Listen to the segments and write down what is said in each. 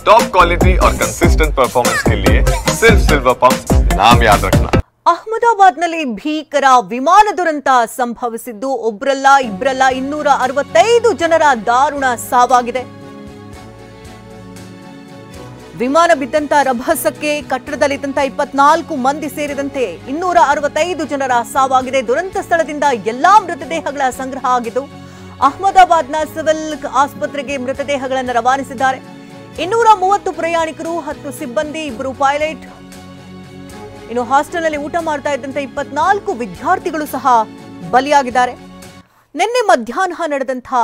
Top quality और consistent performance के लिए सिर्फ सिल्वर पंप नाम याद रखना। ಅಹಮದಾಬಾದ್ನಲ್ಲಿ ಭೀಕರ ವಿಮಾನ ದುರಂತ ಸಂಭವಿಸಿದ್ದು ಒಬ್ಬರಲ್ಲ ಇಬ್ಬರಲ್ಲ 265 ಜನರ ದಾರುಣ ಸಾವಾಗಿದೆ. ವಿಮಾನ ಬಿದ್ದಂತ ರಭಸಕ್ಕೆ ಕಟ್ಟಡದಲ್ಲಿದ್ದಂತ 24 ಮಂದಿ ಸೇರಿದಂತೆ 265 ಜನರ ಸಾವಾಗಿದೆ. ದುರಂತ ಸ್ಥಳದಿಂದ ಎಲ್ಲಾ ಮೃತದೇಹಗಳ ಸಂಗ್ರಹ ಆಗಿದ್ದು ಅಹಮದಾಬಾದ್ನ ಸಿವಿಲ್ ಆಸ್ಪತ್ರೆಗೆ ಮೃತದೇಹಗಳನ್ನು ರವಾನಿಸಿದ್ದಾರೆ. 230 ಪ್ರಯಾಣಿಕರು, 10 ಸಿಬ್ಬಂದಿ, 2 ಪೈಲಟ್, ಇನ್ನು ಹಾಸ್ಟೆಲ್ನಲ್ಲಿ ಊಟ ಮಾಡ್ತಾ ಇದ್ದಂತೆ 24 ವಿದ್ಯಾರ್ಥಿಗಳು ಸಹ ಬಲಿಯಾಗಿದ್ದಾರೆ. ನಿನ್ನೆ ಮಧ್ಯಾಹ್ನ ನಡೆದಂತಹ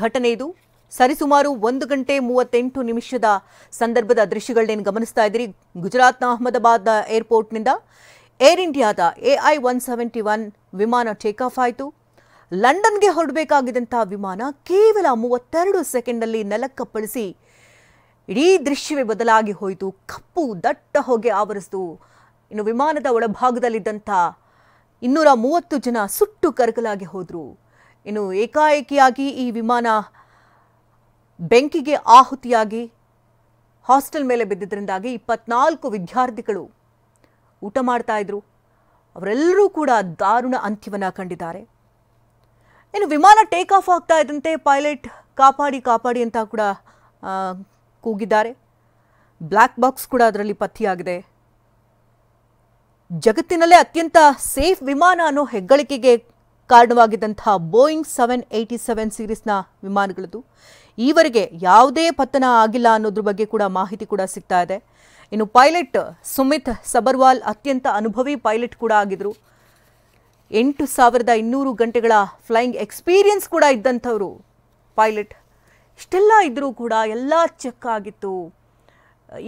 ಘಟನೆ ಇದು. ಸರಿಸುಮಾರು 1 ಗಂಟೆ 38 ನಿಮಿಷದ ಸಂದರ್ಭದ ದೃಶ್ಯಗಳನ್ನೇನು ಗಮನಿಸ್ತಾ ಇದ್ದೀರಿ. ಗುಜರಾತ್ನ ಅಹಮದಾಬಾದ್ ಏರ್ಪೋರ್ಟ್ನಿಂದ ಏರ್ ಇಂಡಿಯಾದ AI-171 ವಿಮಾನ ಟೇಕ್ ಆಫ್ ಆಯಿತು. ಲಂಡನ್ಗೆ ಹೊರಡಬೇಕಾಗಿದ್ದಂತಹ ವಿಮಾನ ಕೇವಲ 32 ಸೆಕೆಂಡ್ನಲ್ಲಿ ನೆಲಕ್ಕಪ್ಪಳಿಸಿ ಇಡೀ ದೃಶ್ಯವೇ ಬದಲಾಗಿ ಹೋಯಿತು. ಕಪ್ಪು ದಟ್ಟ ಹೊಗೆ ಆವರಿಸಿತು. ಇನ್ನು ವಿಮಾನದ ಒಳಭಾಗದಲ್ಲಿದ್ದಂಥ 230 ಜನ ಸುಟ್ಟು ಕರಕಲಾಗಿ ಹೋದರು. ಇನ್ನು ಏಕಾಏಕಿಯಾಗಿ ಈ ವಿಮಾನ ಬೆಂಕಿಗೆ ಆಹುತಿಯಾಗಿ ಹಾಸ್ಟೆಲ್ ಮೇಲೆ ಬಿದ್ದಿದ್ದರಿಂದಾಗಿ 24 ವಿದ್ಯಾರ್ಥಿಗಳು ಊಟ ಮಾಡ್ತಾ ಇದ್ರು. ಅವರೆಲ್ಲರೂ ಕೂಡ ದಾರುಣ ಅಂತ್ಯವನ್ನು ಕಂಡಿದ್ದಾರೆ. ಇನ್ನು ವಿಮಾನ ಟೇಕ್ ಆಫ್ ಆಗ್ತಾ ಇದ್ದಂತೆ ಪೈಲಟ್ ಕಾಪಾಡಿ ಕಾಪಾಡಿ ಅಂತ ಕೂಡ ಕೂಗಿದ್ದಾರೆ. ಬ್ಲ್ಯಾಕ್ ಬಾಕ್ಸ್ ಕೂಡ ಅದರಲ್ಲಿ ಪತ್ತೆಯಾಗಿದೆ. ಜಗತ್ತಿನಲ್ಲೇ ಅತ್ಯಂತ ಸೇಫ್ ವಿಮಾನ ಅನ್ನೋ ಹೆಗ್ಗಳಿಕೆಗೆ ಕಾರಣವಾಗಿದ್ದಂತಹ ಬೋಯಿಂಗ್ 787 ಸೀರೀಸ್ನ ವಿಮಾನಗಳದ್ದು ಈವರೆಗೆ ಯಾವುದೇ ಪತನ ಆಗಿಲ್ಲ ಅನ್ನೋದ್ರ ಬಗ್ಗೆ ಕೂಡ ಮಾಹಿತಿ ಕೂಡ ಸಿಗ್ತಾ ಇದೆ. ಇನ್ನು ಪೈಲಟ್ ಸುಮಿತ್ ಸಬರ್ವಾಲ್ ಅತ್ಯಂತ ಅನುಭವಿ ಪೈಲಟ್ ಕೂಡ ಆಗಿದ್ರು. 8200 ಗಂಟೆಗಳ ಫ್ಲೈಯಿಂಗ್ ಎಕ್ಸ್ಪೀರಿಯನ್ಸ್ ಕೂಡ ಇದ್ದಂಥವರು ಪೈಲಟ್. ಇಷ್ಟೆಲ್ಲ ಇದ್ರೂ ಕೂಡ ಎಲ್ಲ ಚೆಕ್ ಆಗಿತ್ತು.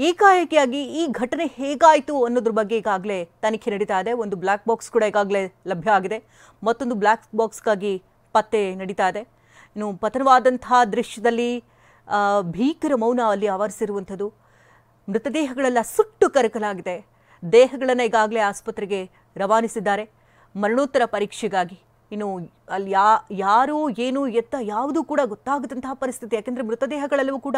ಏಕಾಏಕಿಯಾಗಿ ಈ ಘಟನೆ ಹೇಗಾಯಿತು ಅನ್ನೋದ್ರ ಬಗ್ಗೆ ಈಗಾಗಲೇ ತನಿಖೆ ನಡೀತಾ ಇದೆ. ಒಂದು ಬ್ಲ್ಯಾಕ್ ಬಾಕ್ಸ್ ಕೂಡ ಈಗಾಗಲೇ ಲಭ್ಯ ಆಗಿದೆ. ಮತ್ತೊಂದು ಬ್ಲ್ಯಾಕ್ ಬಾಕ್ಸ್ಗಾಗಿ ಪತ್ತೆ ನಡೀತಾ ಇದೆ. ಇನ್ನು ಪತನವಾದಂತಹ ದೃಶ್ಯದಲ್ಲಿ ಭೀಕರ ಮೌನ ಅಲ್ಲಿ ಆವರಿಸಿರುವಂಥದ್ದು. ಮೃತದೇಹಗಳೆಲ್ಲ ಸುಟ್ಟು ಕರಕಲಾಗಿದೆ. ದೇಹಗಳನ್ನು ಈಗಾಗಲೇ ಆಸ್ಪತ್ರೆಗೆ ರವಾನಿಸಿದ್ದಾರೆ ಮರಣೋತ್ತರ ಪರೀಕ್ಷೆಗಾಗಿ. ಇನ್ನು ಅಲ್ಲಿ ಯಾರು ಏನು ಎತ್ತ ಯಾವುದೂ ಕೂಡ ಗೊತ್ತಾಗದಂತಹ ಪರಿಸ್ಥಿತಿ. ಯಾಕೆಂದರೆ ಮೃತದೇಹಗಳೆಲ್ಲವೂ ಕೂಡ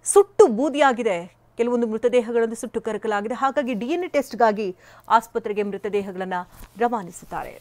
ಸುಟ್ಟು ಬೂದಿಯಾಗಿದೆ. ಕೆಲವೊಂದು ಮೃತದೇಹಗಳನ್ನು ಸುಟ್ಟು ಕರಕಲಾಗಿದೆ. ಹಾಗಾಗಿ DNA ಟೆಸ್ಟ್ಗಾಗಿ ಆಸ್ಪತ್ರೆಗೆ ಮೃತದೇಹಗಳನ್ನು ರವಾನಿಸಿದ್ದಾರೆ.